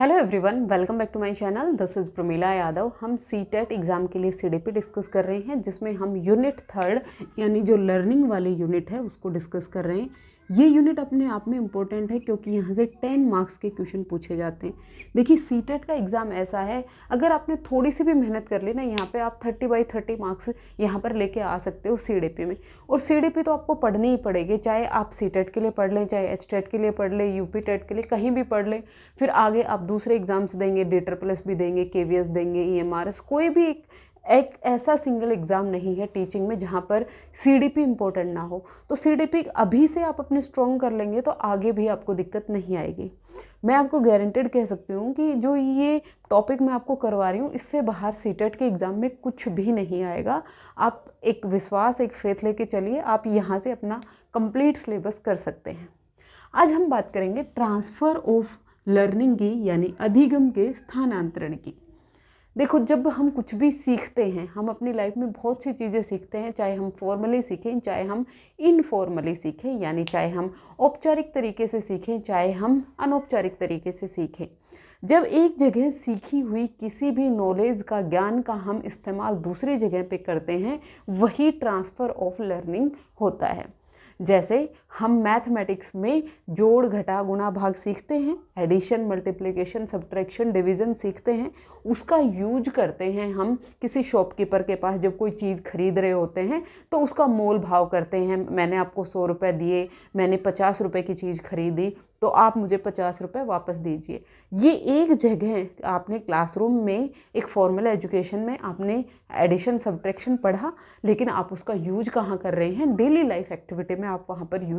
Hello everyone, welcome back to my channel. This is Pramila Yadav. हम CTET exam के लिए CDP discuss कर रहे हैं, जिसमें हम यूनिट 3 यानी जो लर्निंग वाली यूनिट है उसको डिस्कस कर रहे हैं। ये यूनिट अपने आप में इम्पोर्टेंट है क्योंकि यहाँ से 10 मार्क्स के क्वेश्चन पूछे जाते हैं। देखिए, सीटेट का एग्ज़ाम ऐसा है, अगर आपने थोड़ी सी भी मेहनत कर ली ना, यहाँ पे आप 30/30 मार्क्स यहाँ पर लेके आ सकते हो सीडीपी में। और सीडीपी तो आपको पढ़नी ही पड़ेगी, चाहे आप सीटेट के लिए पढ़ लें, चाहे एचटेट के लिए पढ़ लें, यूपी टेट के लिए कहीं भी पढ़ लें। फिर आगे आप दूसरे एग्जाम्स देंगे, DSSS भी देंगे, KVS देंगे, EMRS, कोई भी एक ऐसा सिंगल एग्ज़ाम नहीं है टीचिंग में जहाँ पर सीडीपी इम्पोर्टेंट ना हो। तो सीडीपी अभी से आप अपने स्ट्रॉन्ग कर लेंगे तो आगे भी आपको दिक्कत नहीं आएगी। मैं आपको गारंटेड कह सकती हूँ कि जो ये टॉपिक मैं आपको करवा रही हूँ, इससे बाहर सीटेट के एग्ज़ाम में कुछ भी नहीं आएगा। आप एक विश्वास, एक फेथ लेके चलिए, आप यहाँ से अपना कंप्लीट सिलेबस कर सकते हैं। आज हम बात करेंगे ट्रांसफ़र ऑफ लर्निंग की, यानी अधिगम के स्थानांतरण की। देखो, जब हम कुछ भी सीखते हैं, हम अपनी लाइफ में बहुत सी चीज़ें सीखते हैं, चाहे हम फॉर्मली सीखें, चाहे हम इनफॉर्मली सीखें, यानी चाहे हम औपचारिक तरीके से सीखें, चाहे हम अनौपचारिक तरीके से सीखें। जब एक जगह सीखी हुई किसी भी नॉलेज का, ज्ञान का हम इस्तेमाल दूसरी जगह पे करते हैं, वही ट्रांसफ़र ऑफ लर्निंग होता है। जैसे हम मैथमेटिक्स में जोड़, घटा, गुणा, भाग सीखते हैं, एडिशन, मल्टीप्लिकेशन, सब्ट्रैक्शन, डिवीज़न सीखते हैं, उसका यूज करते हैं हम किसी शॉपकीपर के पास। जब कोई चीज़ खरीद रहे होते हैं तो उसका मोल भाव करते हैं। मैंने आपको 100 रुपये दिए, मैंने 50 रुपये की चीज़ खरीदी, तो आप मुझे 50 रुपये वापस दीजिए। ये एक जगह आपने क्लासरूम में एक फॉर्मल एजुकेशन में आपने एडिशन, सब्ट्रैक्शन पढ़ा, लेकिन आप उसका यूज कहाँ कर रहे हैं? डेली लाइफ एक्टिविटी में आप वहाँ पर यूज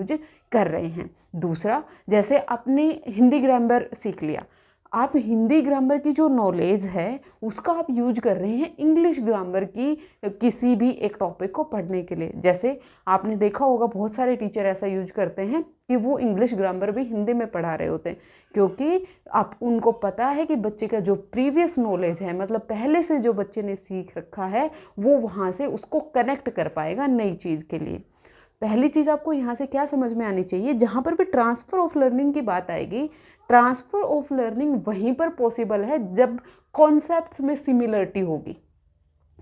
कर रहे हैं। दूसरा, जैसे आपने हिंदी ग्रामर सीख लिया, आप हिंदी ग्रामर की जो नॉलेज है उसका आप यूज कर रहे हैं इंग्लिश ग्रामर की किसी भी एक टॉपिक को पढ़ने के लिए। जैसे आपने देखा होगा, बहुत सारे टीचर ऐसा यूज करते हैं कि वो इंग्लिश ग्रामर भी हिंदी में पढ़ा रहे होते हैं, क्योंकि आप उनको पता है कि बच्चे का जो प्रीवियस नॉलेज है, मतलब पहले से जो बच्चे ने सीख रखा है, वो वहाँ से उसको कनेक्ट कर पाएगा नई चीज़ के लिए। पहली चीज़ आपको यहाँ से क्या समझ में आनी चाहिए, जहाँ पर भी ट्रांसफ़र ऑफ लर्निंग की बात आएगी, ट्रांसफ़र ऑफ लर्निंग वहीं पर पॉसिबल है जब कॉन्सेप्ट्स में सिमिलरिटी होगी।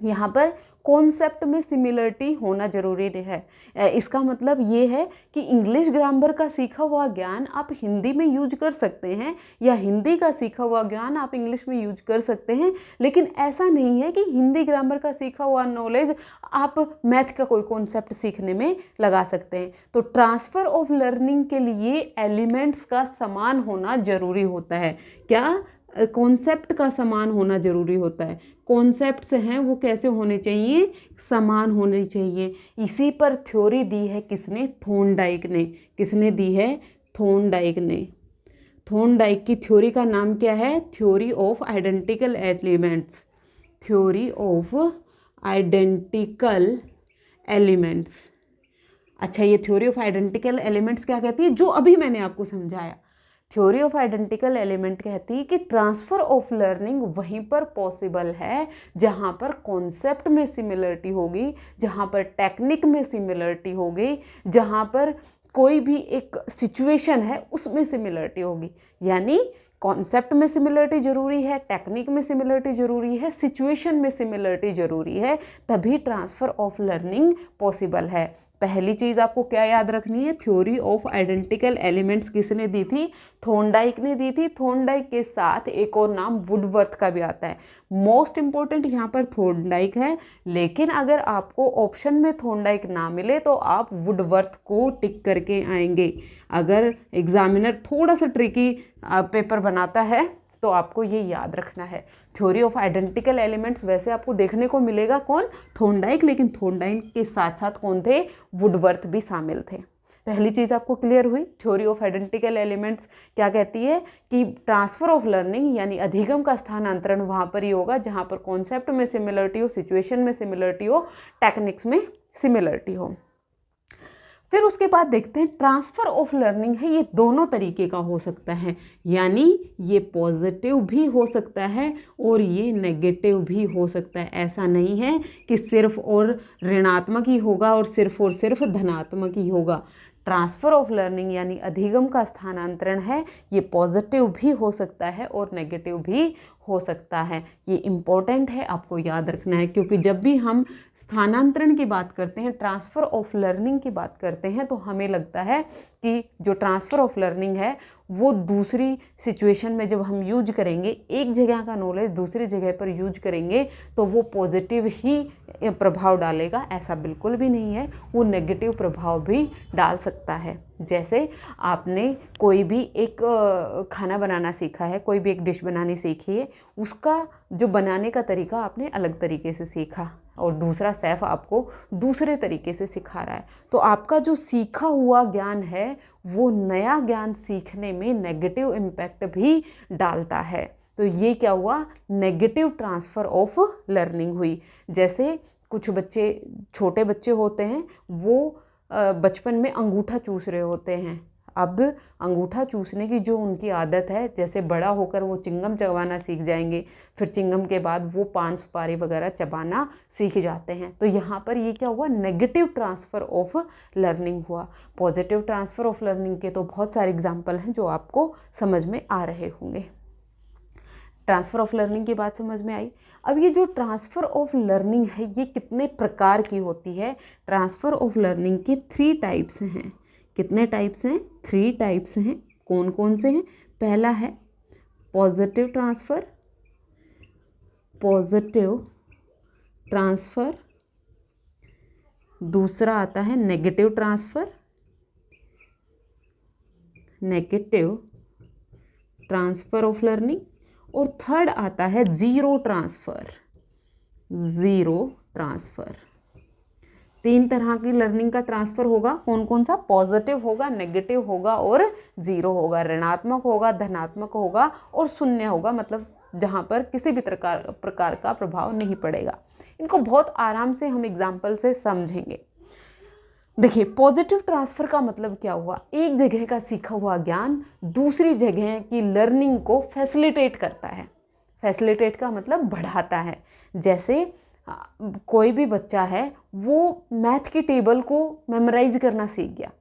यहाँ पर कॉन्सेप्ट में सिमिलरिटी होना जरूरी है। इसका मतलब ये है कि इंग्लिश ग्रामर का सीखा हुआ ज्ञान आप हिंदी में यूज कर सकते हैं, या हिंदी का सीखा हुआ ज्ञान आप इंग्लिश में यूज कर सकते हैं, लेकिन ऐसा नहीं है कि हिंदी ग्रामर का सीखा हुआ नॉलेज आप मैथ का कोई कॉन्सेप्ट सीखने में लगा सकते हैं। तो ट्रांसफ़र ऑफ लर्निंग के लिए एलिमेंट्स का समान होना जरूरी होता है। क्या? कॉन्सेप्ट का समान होना जरूरी होता है। कॉन्सेप्ट्स हैं वो कैसे होने चाहिए? समान होने चाहिए। इसी पर थ्योरी दी है किसने? थॉर्नडाइक ने। किसने दी है? थॉर्नडाइक ने। थॉर्नडाइक की थ्योरी का नाम क्या है? Theory of identical elements. Theory of identical elements. अच्छा, ये थ्योरी ऑफ आइडेंटिकल एलिमेंट्स क्या कहती है? जो अभी मैंने आपको समझाया। थ्योरी ऑफ आइडेंटिकल एलिमेंट कहती है कि ट्रांसफ़र ऑफ लर्निंग वहीं पर पॉसिबल है जहाँ पर कॉन्सेप्ट में सिमिलरिटी होगी, जहाँ पर टेक्निक में सिमिलरिटी होगी, जहाँ पर कोई भी एक सिचुएशन है उसमें सिमिलरिटी होगी। यानी कॉन्सेप्ट में सिमिलरिटी जरूरी है, टेक्निक में सिमिलरिटी जरूरी है, सिचुएशन में सिमिलरिटी जरूरी है, तभी ट्रांसफ़र ऑफ लर्निंग पॉसिबल है। पहली चीज़ आपको क्या याद रखनी है? थ्योरी ऑफ आइडेंटिकल एलिमेंट्स किसने दी थी? थॉर्नडाइक ने दी थी। थॉर्नडाइक के साथ एक और नाम वुडवर्थ का भी आता है। मोस्ट इंपॉर्टेंट यहाँ पर थॉर्नडाइक है, लेकिन अगर आपको ऑप्शन में थॉर्नडाइक ना मिले तो आप वुडवर्थ को टिक करके आएंगे। अगर एग्जामिनर थोड़ा सा ट्रिकी पेपर बनाता है तो आपको ये याद रखना है। थ्योरी ऑफ आइडेंटिकल एलिमेंट्स वैसे आपको देखने को मिलेगा कौन? थॉर्नडाइक, लेकिन थॉर्नडाइक के साथ साथ कौन थे? वुडवर्थ भी शामिल थे। पहली चीज़ आपको क्लियर हुई। थ्योरी ऑफ आइडेंटिकल एलिमेंट्स क्या कहती है कि ट्रांसफ़र ऑफ लर्निंग यानी अधिगम का स्थानांतरण वहाँ पर ही होगा जहाँ पर कॉन्सेप्ट में सिमिलरिटी हो, सिचुएशन में सिमिलरिटी हो, टेक्निक्स में सिमिलरिटी हो। फिर उसके बाद देखते हैं ट्रांसफ़र ऑफ लर्निंग है, ये दोनों तरीके का हो सकता है, यानी ये पॉजिटिव भी हो सकता है और ये नेगेटिव भी हो सकता है। ऐसा नहीं है कि सिर्फ और ऋणात्मक ही होगा और सिर्फ धनात्मक ही होगा। ट्रांसफ़र ऑफ लर्निंग यानी अधिगम का स्थानांतरण है, ये पॉजिटिव भी हो सकता है और नेगेटिव भी हो सकता है। ये इम्पॉर्टेंट है, आपको याद रखना है, क्योंकि जब भी हम स्थानांतरण की बात करते हैं, ट्रांसफ़र ऑफ लर्निंग की बात करते हैं, तो हमें लगता है कि जो ट्रांसफ़र ऑफ लर्निंग है वो दूसरी सिचुएशन में जब हम यूज करेंगे, एक जगह का नॉलेज दूसरी जगह पर यूज करेंगे तो वो पॉजिटिव ही प्रभाव डालेगा। ऐसा बिल्कुल भी नहीं है, वो नेगेटिव प्रभाव भी डाल सकता है। जैसे आपने कोई भी एक खाना बनाना सीखा है, कोई भी एक डिश बनानी सीखी है, उसका जो बनाने का तरीका आपने अलग तरीके से सीखा और दूसरा शेफ़ आपको दूसरे तरीके से सिखा रहा है, तो आपका जो सीखा हुआ ज्ञान है वो नया ज्ञान सीखने में नेगेटिव इम्पैक्ट भी डालता है। तो ये क्या हुआ, नेगेटिव ट्रांसफ़र ऑफ लर्निंग हुई। जैसे कुछ बच्चे, छोटे बच्चे होते हैं, वो बचपन में अंगूठा चूस रहे होते हैं। अब अंगूठा चूसने की जो उनकी आदत है, जैसे बड़ा होकर वो चिंगम चबाना सीख जाएंगे, फिर चिंगम के बाद वो पान सुपारी वगैरह चबाना सीख जाते हैं। तो यहाँ पर ये क्या हुआ, नेगेटिव ट्रांसफ़र ऑफ लर्निंग हुआ। पॉजिटिव ट्रांसफ़र ऑफ लर्निंग के तो बहुत सारे एग्जाम्पल हैं जो आपको समझ में आ रहे होंगे। ट्रांसफ़र ऑफ लर्निंग की बात समझ में आई। अब ये जो ट्रांसफ़र ऑफ लर्निंग है ये कितने प्रकार की होती है। ट्रांसफ़र ऑफ लर्निंग के 3 टाइप्स हैं। कितने टाइप्स हैं, 3 टाइप्स हैं। कौन कौन से हैं, पहला है पॉजिटिव ट्रांसफ़र, पॉजिटिव ट्रांसफ़र, दूसरा आता है negative transfer, negative transfer of learning, और थर्ड आता है ज़ीरो ट्रांसफ़र, ज़ीरो ट्रांसफ़र। 3 तरह की लर्निंग का ट्रांसफ़र होगा। कौन कौन सा, पॉजिटिव होगा, नेगेटिव होगा और ज़ीरो होगा। ऋणात्मक होगा, धनात्मक होगा और शून्य होगा, मतलब जहाँ पर किसी भी प्रकार का प्रभाव नहीं पड़ेगा। इनको बहुत आराम से हम एग्जाम्पल से समझेंगे। देखिए, पॉजिटिव ट्रांसफ़र का मतलब क्या हुआ, एक जगह का सीखा हुआ ज्ञान दूसरी जगह की लर्निंग को फैसिलिटेट करता है। फैसिलिटेट का मतलब बढ़ाता है। जैसे कोई भी बच्चा है वो मैथ की टेबल को मेमोराइज करना सीख गया,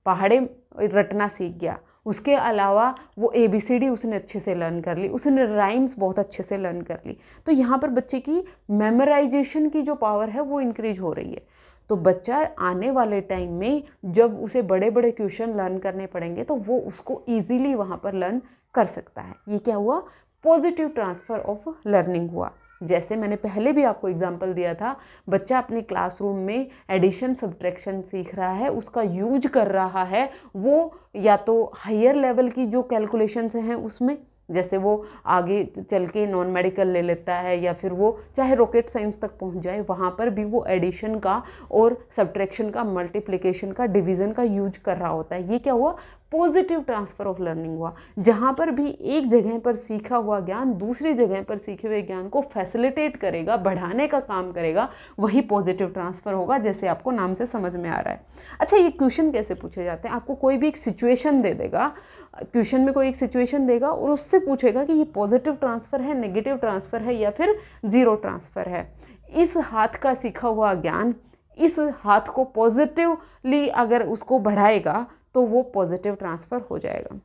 पहाड़े रटना सीख गया, उसके अलावा वो ABCD उसने अच्छे से लर्न कर ली, उसने राइम्स बहुत अच्छे से लर्न कर ली। तो यहाँ पर बच्चे की मेमोराइजेशन की जो पावर है वो इंक्रीज हो रही है। तो बच्चा आने वाले टाइम में जब उसे बड़े बड़े क्वेश्चन लर्न करने पड़ेंगे तो वो उसको ईजीली वहाँ पर लर्न कर सकता है। ये क्या हुआ, पॉजिटिव ट्रांसफ़र ऑफ लर्निंग हुआ। जैसे मैंने पहले भी आपको एग्जांपल दिया था, बच्चा अपने क्लासरूम में एडिशन सब्ट्रैक्शन सीख रहा है, उसका यूज कर रहा है, वो या तो हायर लेवल की जो कैलकुलेशंस हैं उसमें, जैसे वो आगे चल के नॉन मेडिकल ले लेता है या फिर वो चाहे रॉकेट साइंस तक पहुंच जाए, वहाँ पर भी वो एडिशन का और सब्ट्रैक्शन का, मल्टीप्लिकेशन का, डिवीज़न का यूज कर रहा होता है। ये क्या हुआ, पॉजिटिव ट्रांसफ़र ऑफ लर्निंग हुआ। जहाँ पर भी एक जगह पर सीखा हुआ ज्ञान दूसरी जगह पर सीखे हुए ज्ञान को फैसिलिटेट करेगा, बढ़ाने का काम करेगा, वही पॉजिटिव ट्रांसफ़र होगा, जैसे आपको नाम से समझ में आ रहा है। अच्छा, ये क्वेश्चन कैसे पूछे जाते हैं, आपको कोई भी एक सिचुएशन दे देगा, क्वेश्चन में कोई एक सिचुएशन देगा और उससे पूछेगा कि ये पॉजिटिव ट्रांसफ़र है, नेगेटिव ट्रांसफ़र है या फिर ज़ीरो ट्रांसफ़र है। इस हाथ का सीखा हुआ ज्ञान इस हाथ को पॉजिटिवली अगर उसको बढ़ाएगा तो वो पॉजिटिव ट्रांसफ़र हो जाएगा।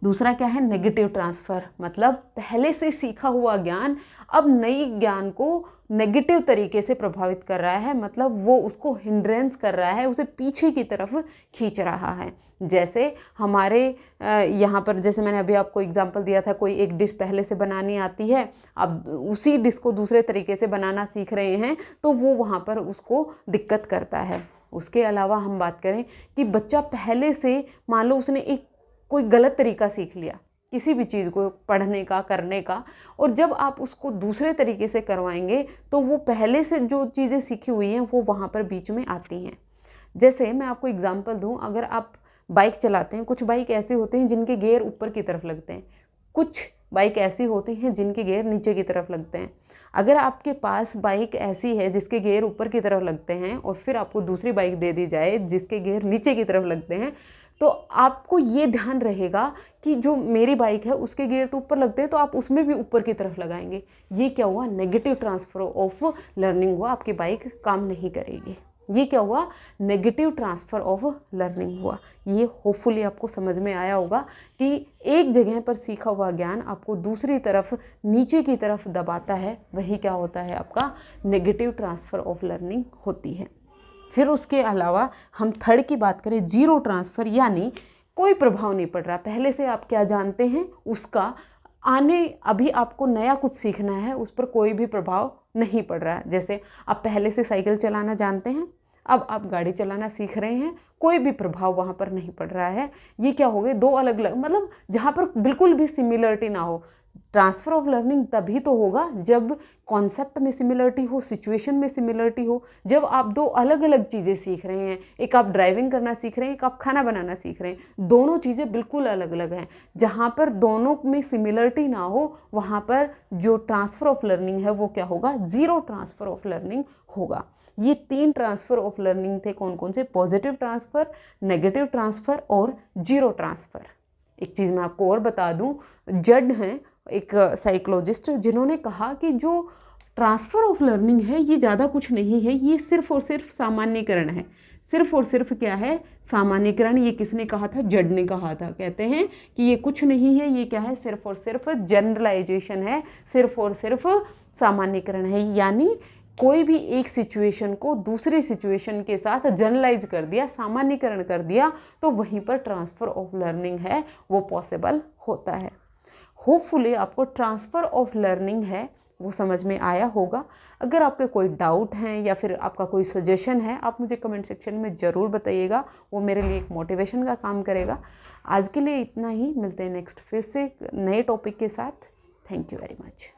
दूसरा क्या है, नेगेटिव ट्रांसफ़र, मतलब पहले से सीखा हुआ ज्ञान अब नई ज्ञान को नेगेटिव तरीके से प्रभावित कर रहा है, मतलब वो उसको हिंड्रेंस कर रहा है, उसे पीछे की तरफ खींच रहा है। जैसे हमारे यहाँ पर, जैसे मैंने अभी आपको एग्जांपल दिया था, कोई एक डिश पहले से बनानी आती है, अब उसी डिश को दूसरे तरीके से बनाना सीख रहे हैं तो वो वहाँ पर उसको दिक्कत करता है। उसके अलावा हम बात करें कि बच्चा पहले से, मान लो उसने एक कोई गलत तरीका सीख लिया किसी भी चीज़ को पढ़ने का, करने का, और जब आप उसको दूसरे तरीके से करवाएंगे तो वो पहले से जो चीज़ें सीखी हुई हैं वो वहाँ पर बीच में आती हैं। जैसे मैं आपको एग्जांपल दूँ, अगर आप बाइक चलाते हैं, कुछ बाइक ऐसे होते हैं जिनके गियर ऊपर की तरफ लगते हैं, कुछ बाइक ऐसी होती हैं जिनके गियर नीचे की तरफ लगते हैं। अगर आपके पास बाइक ऐसी है जिसके गियर ऊपर की तरफ लगते हैं और फिर आपको दूसरी बाइक दे दी जाए जिसके गियर नीचे की तरफ लगते हैं, तो आपको ये ध्यान रहेगा कि जो मेरी बाइक है उसके गियर तो ऊपर लगते हैं तो आप उसमें भी ऊपर की तरफ लगाएंगे। ये क्या हुआ, नेगेटिव ट्रांसफ़र ऑफ लर्निंग हुआ, आपकी बाइक काम नहीं करेगी। ये क्या हुआ, नेगेटिव ट्रांसफ़र ऑफ लर्निंग हुआ। ये होपफुली आपको समझ में आया होगा कि एक जगह पर सीखा हुआ ज्ञान आपको दूसरी तरफ नीचे की तरफ दबाता है, वही क्या होता है, आपका नेगेटिव ट्रांसफ़र ऑफ लर्निंग होती है। फिर उसके अलावा हम थर्ड की बात करें, जीरो ट्रांसफ़र, यानी कोई प्रभाव नहीं पड़ रहा, पहले से आप क्या जानते हैं उसका अभी आपको नया कुछ सीखना है, उस पर कोई भी प्रभाव नहीं पड़ रहा है। जैसे आप पहले से साइकिल चलाना जानते हैं, अब आप गाड़ी चलाना सीख रहे हैं, कोई भी प्रभाव वहाँ पर नहीं पड़ रहा है। ये क्या हो गए, दो अलग अलग, मतलब जहाँ पर बिल्कुल भी सिमिलरिटी ना हो। ट्रांसफ़र ऑफ लर्निंग तभी तो होगा जब कॉन्सेप्ट में सिमिलरिटी हो, सिचुएशन में सिमिलरिटी हो, जब आप दो अलग अलग चीज़ें सीख रहे हैं, एक आप ड्राइविंग करना सीख रहे हैं, एक आप खाना बनाना सीख रहे हैं, दोनों चीज़ें बिल्कुल अलग अलग हैं। जहाँ पर दोनों में सिमिलरिटी ना हो वहाँ पर जो ट्रांसफ़र ऑफ लर्निंग है वो क्या होगा, ज़ीरो ट्रांसफ़र ऑफ लर्निंग होगा। ये 3 ट्रांसफ़र ऑफ लर्निंग थे, कौन कौन से, पॉजिटिव ट्रांसफ़र, नेगेटिव ट्रांसफ़र और जीरो ट्रांसफ़र। एक चीज़ मैं आपको और बता दूं, जड हैं एक साइकोलॉजिस्ट, जिन्होंने कहा कि जो ट्रांसफ़र ऑफ लर्निंग है ये ज़्यादा कुछ नहीं है, ये सिर्फ और सिर्फ सामान्यीकरण है। सिर्फ और सिर्फ क्या है, सामान्यीकरण। ये किसने कहा था, जड ने कहा था। कहते हैं कि ये कुछ नहीं है, ये क्या है, सिर्फ और सिर्फ जनरलाइजेशन है, सिर्फ और सिर्फ सामान्यीकरण है। यानी कोई भी एक सिचुएशन को दूसरे सिचुएशन के साथ जनरलाइज कर दिया, सामान्यीकरण कर दिया, तो वहीं पर ट्रांसफ़र ऑफ लर्निंग है वो पॉसिबल होता है। होपफुली आपको ट्रांसफ़र ऑफ लर्निंग है वो समझ में आया होगा। अगर आपके कोई डाउट हैं या फिर आपका कोई सजेशन है, आप मुझे कमेंट सेक्शन में ज़रूर बताइएगा, वो मेरे लिए एक मोटिवेशन का काम करेगा। आज के लिए इतना ही, मिलते हैं नेक्स्ट फिर से नए टॉपिक के साथ। Thank you very much.